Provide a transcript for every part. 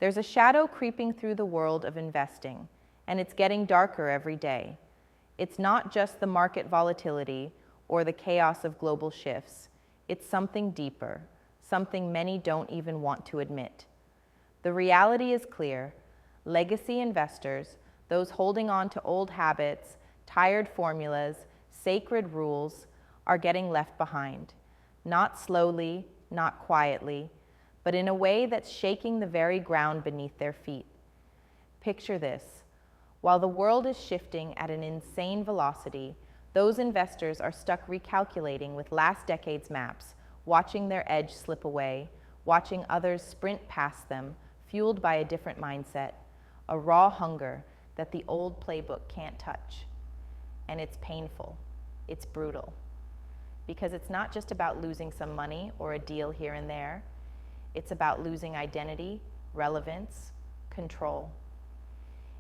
There's a shadow creeping through the world of investing, and it's getting darker every day. It's not just the market volatility or the chaos of global shifts. It's something deeper, something many don't even want to admit. The reality is clear. Legacy investors, those holding on to old habits, tired formulas, sacred rules, are getting left behind. Not slowly, not quietly, but in a way that's shaking the very ground beneath their feet. Picture this. While the world is shifting at an insane velocity, those investors are stuck recalculating with last decade's maps, watching their edge slip away, watching others sprint past them, fueled by a different mindset, a raw hunger that the old playbook can't touch. And it's painful. It's brutal. Because it's not just about losing some money or a deal here and there. It's about losing identity, relevance, control.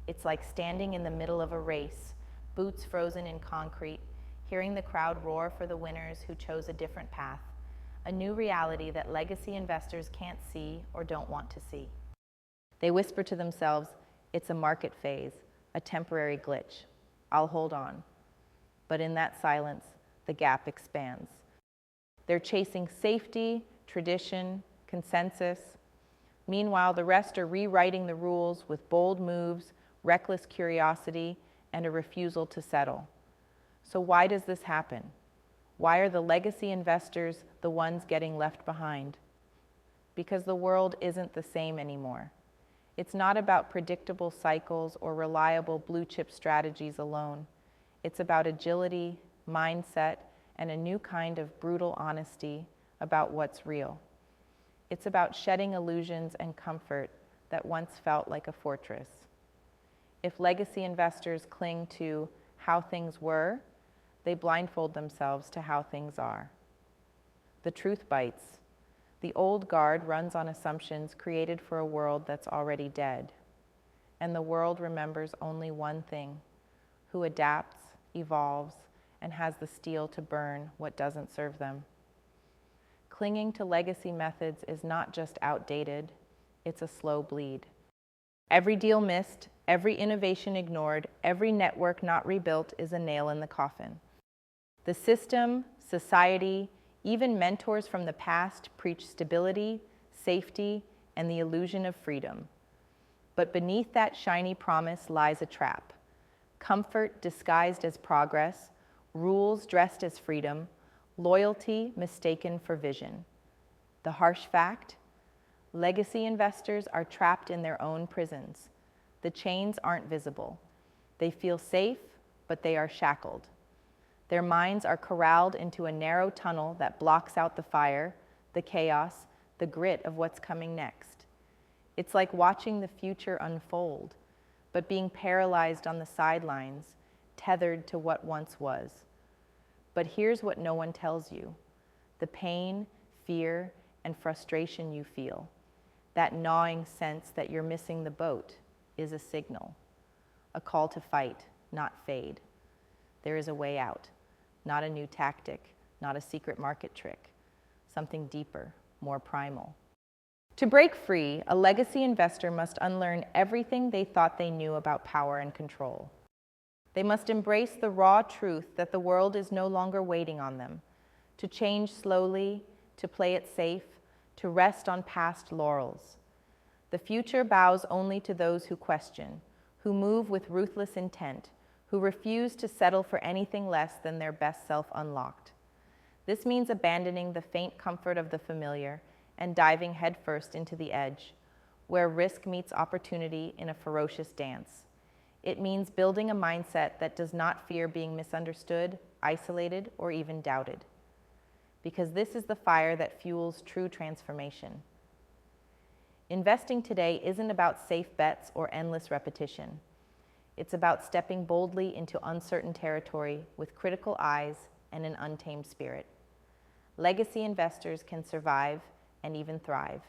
It's like standing in the middle of a race, boots frozen in concrete, hearing the crowd roar for the winners who chose a different path, a new reality that legacy investors can't see or don't want to see. They whisper to themselves, it's a market phase, a temporary glitch. I'll hold on. But in that silence, the gap expands. They're chasing safety, tradition, consensus. Meanwhile, the rest are rewriting the rules with bold moves, reckless curiosity, and a refusal to settle. So why does this happen? Why are the legacy investors the ones getting left behind? Because the world isn't the same anymore. It's not about predictable cycles or reliable blue-chip strategies alone. It's about agility, mindset, and a new kind of brutal honesty about what's real. It's about shedding illusions and comfort that once felt like a fortress. If legacy investors cling to how things were, they blindfold themselves to how things are. The truth bites. The old guard runs on assumptions created for a world that's already dead. And the world remembers only one thing: who adapts, evolves, and has the steel to burn what doesn't serve them. Clinging to legacy methods is not just outdated, it's a slow bleed. Every deal missed, every innovation ignored, every network not rebuilt is a nail in the coffin. The system, society, even mentors from the past preach stability, safety, and the illusion of freedom. But beneath that shiny promise lies a trap. Comfort disguised as progress, rules dressed as freedom, loyalty mistaken for vision. The harsh fact? Legacy investors are trapped in their own prisons. The chains aren't visible. They feel safe, but they are shackled. Their minds are corralled into a narrow tunnel that blocks out the fire, the chaos, the grit of what's coming next. It's like watching the future unfold, but being paralyzed on the sidelines, tethered to what once was. But here's what no one tells you: the pain, fear, and frustration you feel, that gnawing sense that you're missing the boat, is a signal, a call to fight, not fade. There is a way out, not a new tactic, not a secret market trick, something deeper, more primal. To break free, a legacy investor must unlearn everything they thought they knew about power and control. They must embrace the raw truth that the world is no longer waiting on them, to change slowly, to play it safe, to rest on past laurels. The future bows only to those who question, who move with ruthless intent, who refuse to settle for anything less than their best self unlocked. This means abandoning the faint comfort of the familiar and diving headfirst into the edge, where risk meets opportunity in a ferocious dance. It means building a mindset that does not fear being misunderstood, isolated, or even doubted. Because this is the fire that fuels true transformation. Investing today isn't about safe bets or endless repetition. It's about stepping boldly into uncertain territory with critical eyes and an untamed spirit. Legacy investors can survive and even thrive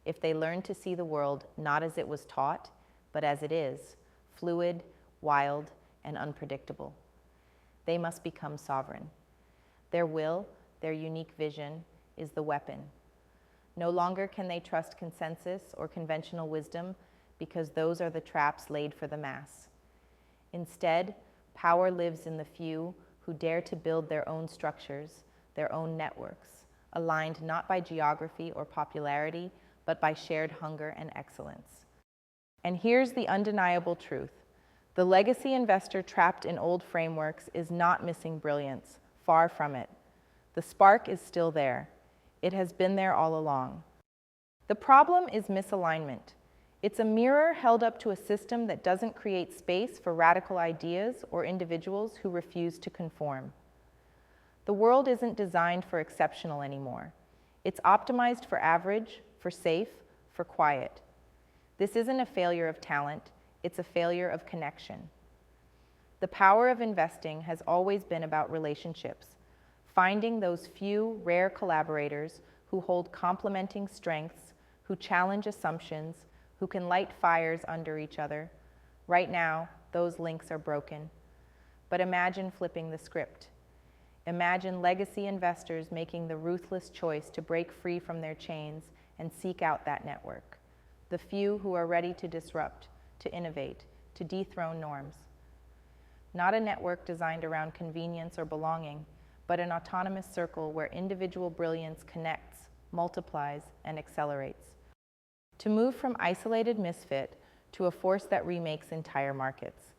if they learn to see the world not as it was taught, but as it is, fluid, wild, and unpredictable. They must become sovereign. Their will, their unique vision, is the weapon. No longer can they trust consensus or conventional wisdom because those are the traps laid for the mass. Instead, power lives in the few who dare to build their own structures, their own networks, aligned not by geography or popularity, but by shared hunger and excellence. And here's the undeniable truth. The legacy investor trapped in old frameworks is not missing brilliance, far from it. The spark is still there. It has been there all along. The problem is misalignment. It's a mirror held up to a system that doesn't create space for radical ideas or individuals who refuse to conform. The world isn't designed for exceptional anymore. It's optimized for average, for safe, for quiet. This isn't a failure of talent, it's a failure of connection. The power of investing has always been about relationships, finding those few rare collaborators who hold complementing strengths, who challenge assumptions, who can light fires under each other. Right now, those links are broken. But imagine flipping the script. Imagine legacy investors making the ruthless choice to break free from their chains and seek out that network. The few who are ready to disrupt, to innovate, to dethrone norms. Not a network designed around convenience or belonging, but an autonomous circle where individual brilliance connects, multiplies, and accelerates. To move from isolated misfit to a force that remakes entire markets.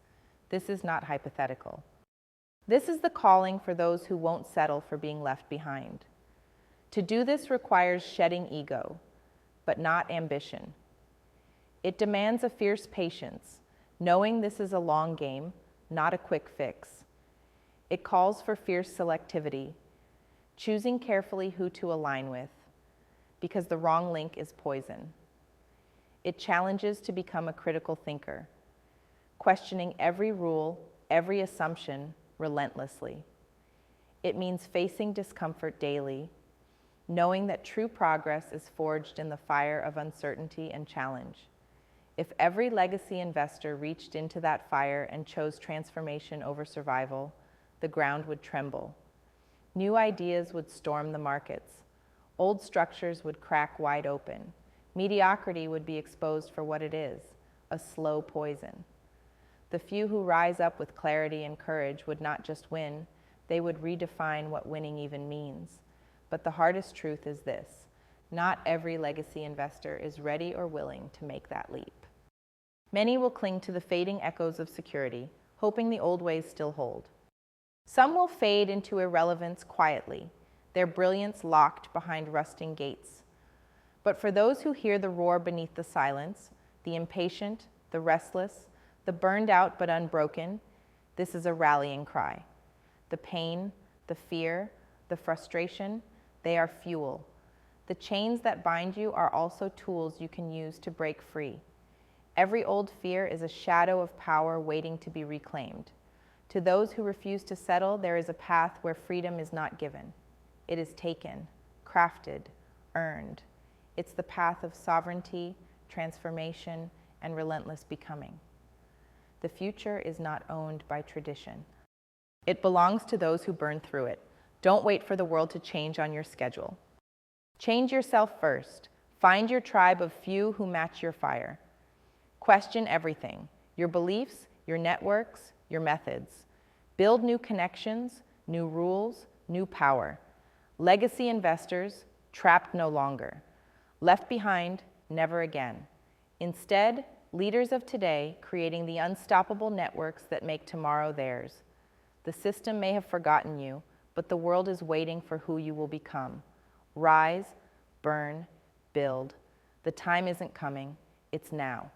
This is not hypothetical. This is the calling for those who won't settle for being left behind. To do this requires shedding ego, but not ambition. It demands a fierce patience, knowing this is a long game, not a quick fix. It calls for fierce selectivity, choosing carefully who to align with, because the wrong link is poison. It challenges to become a critical thinker, questioning every rule, every assumption, relentlessly. It means facing discomfort daily, knowing that true progress is forged in the fire of uncertainty and challenge. If every legacy investor reached into that fire and chose transformation over survival, the ground would tremble. New ideas would storm the markets. Old structures would crack wide open. Mediocrity would be exposed for what it is, a slow poison. The few who rise up with clarity and courage would not just win, they would redefine what winning even means. But the hardest truth is this: not every legacy investor is ready or willing to make that leap. Many will cling to the fading echoes of security, hoping the old ways still hold. Some will fade into irrelevance quietly, their brilliance locked behind rusting gates. But for those who hear the roar beneath the silence, the impatient, the restless, the burned out but unbroken, this is a rallying cry. The pain, the fear, the frustration, they are fuel. The chains that bind you are also tools you can use to break free. Every old fear is a shadow of power waiting to be reclaimed. To those who refuse to settle, there is a path where freedom is not given. It is taken, crafted, earned. It's the path of sovereignty, transformation, and relentless becoming. The future is not owned by tradition. It belongs to those who burn through it. Don't wait for the world to change on your schedule. Change yourself first. Find your tribe of few who match your fire. Question everything: your beliefs, your networks, your methods. Build new connections, new rules, new power. Legacy investors, trapped no longer. Left behind, never again. Instead, leaders of today creating the unstoppable networks that make tomorrow theirs. The system may have forgotten you, but the world is waiting for who you will become. Rise, burn, build. The time isn't coming, it's now.